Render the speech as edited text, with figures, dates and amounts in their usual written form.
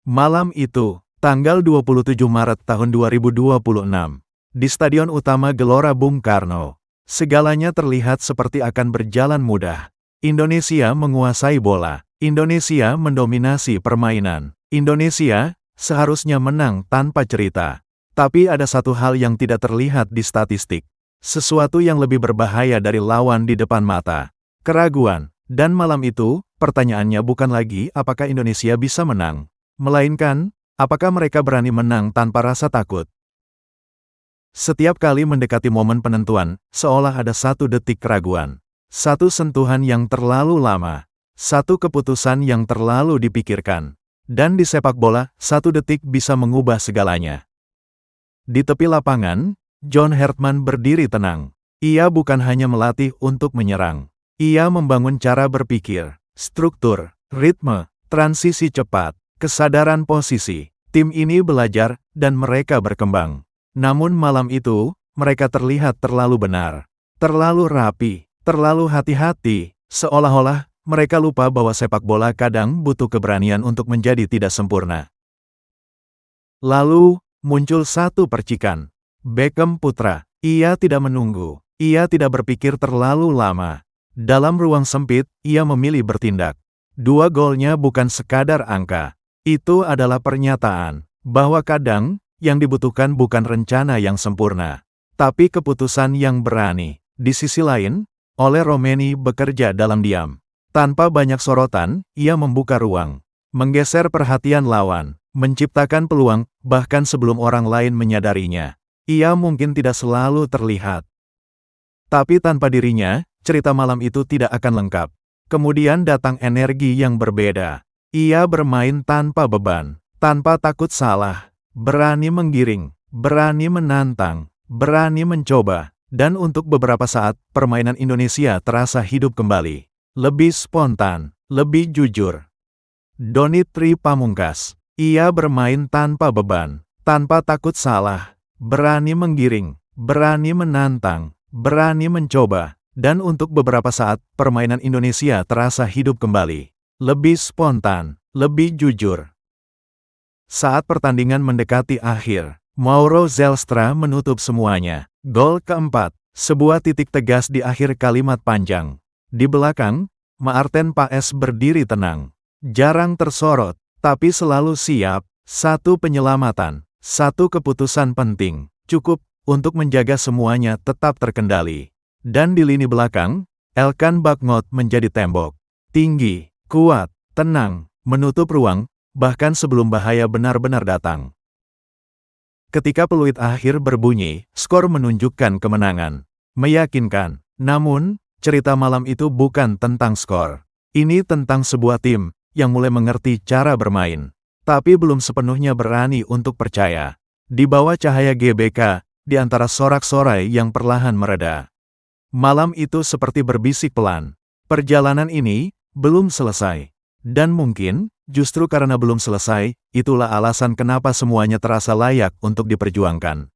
Malam itu, tanggal 27 Maret tahun 2026, di Stadion Utama Gelora Bung Karno, segalanya terlihat seperti akan berjalan mudah. Indonesia menguasai bola. Indonesia mendominasi permainan. Indonesia seharusnya menang tanpa cerita. Tapi ada satu hal yang tidak terlihat di statistik. Sesuatu yang lebih berbahaya dari lawan di depan mata. Keraguan. Dan malam itu, pertanyaannya bukan lagi apakah Indonesia bisa menang, melainkan, apakah mereka berani menang tanpa rasa takut. Setiap kali mendekati momen penentuan, seolah ada satu detik keraguan. Satu sentuhan yang terlalu lama. Satu keputusan yang terlalu dipikirkan. Dan di sepak bola, satu detik bisa mengubah segalanya. Di tepi lapangan, John Hartman berdiri tenang. Ia bukan hanya melatih untuk menyerang. Ia membangun cara berpikir, struktur, ritme, transisi cepat, kesadaran posisi. Tim ini belajar, dan mereka berkembang. Namun malam itu, mereka terlihat terlalu benar. Terlalu rapi, terlalu hati-hati, seolah-olah mereka lupa bahwa sepak bola kadang butuh keberanian untuk menjadi tidak sempurna. Lalu, muncul satu percikan. Beckham putra. Ia tidak menunggu. Ia tidak berpikir terlalu lama. Dalam ruang sempit, ia memilih bertindak. Dua golnya bukan sekadar angka. Itu adalah pernyataan bahwa kadang, yang dibutuhkan bukan rencana yang sempurna, tapi keputusan yang berani. Di sisi lain, Ole Romeni bekerja dalam diam. Tanpa banyak sorotan, ia membuka ruang, menggeser perhatian lawan, menciptakan peluang, bahkan sebelum orang lain menyadarinya. Ia mungkin tidak selalu terlihat. Tapi tanpa dirinya, cerita malam itu tidak akan lengkap. Kemudian datang energi yang berbeda. Ia bermain tanpa beban, tanpa takut salah, berani menggiring, berani menantang, berani mencoba. Dan untuk beberapa saat, permainan Indonesia terasa hidup kembali. Lebih spontan, lebih jujur. Donitri Pamungkas. Ia bermain tanpa beban, tanpa takut salah, berani menggiring, berani menantang, berani mencoba. Dan untuk beberapa saat, permainan Indonesia terasa hidup kembali. Lebih spontan, lebih jujur. Saat pertandingan mendekati akhir, Mauro Zelstra menutup semuanya. Gol keempat, sebuah titik tegas di akhir kalimat panjang. Di belakang, Maarten Paes berdiri tenang. Jarang tersorot, tapi selalu siap. Satu penyelamatan, satu keputusan penting, cukup untuk menjaga semuanya tetap terkendali. Dan di lini belakang, Elkan Bagnot menjadi tembok. Tinggi, kuat, tenang, menutup ruang, bahkan sebelum bahaya benar-benar datang. Ketika peluit akhir berbunyi, skor menunjukkan kemenangan. Meyakinkan. Namun, cerita malam itu bukan tentang skor. Ini tentang sebuah tim yang mulai mengerti cara bermain, tapi belum sepenuhnya berani untuk percaya. Di bawah cahaya GBK, di antara sorak-sorai yang perlahan mereda. Malam itu seperti berbisik pelan. Perjalanan ini belum selesai. Dan mungkin, justru karena belum selesai, itulah alasan kenapa semuanya terasa layak untuk diperjuangkan.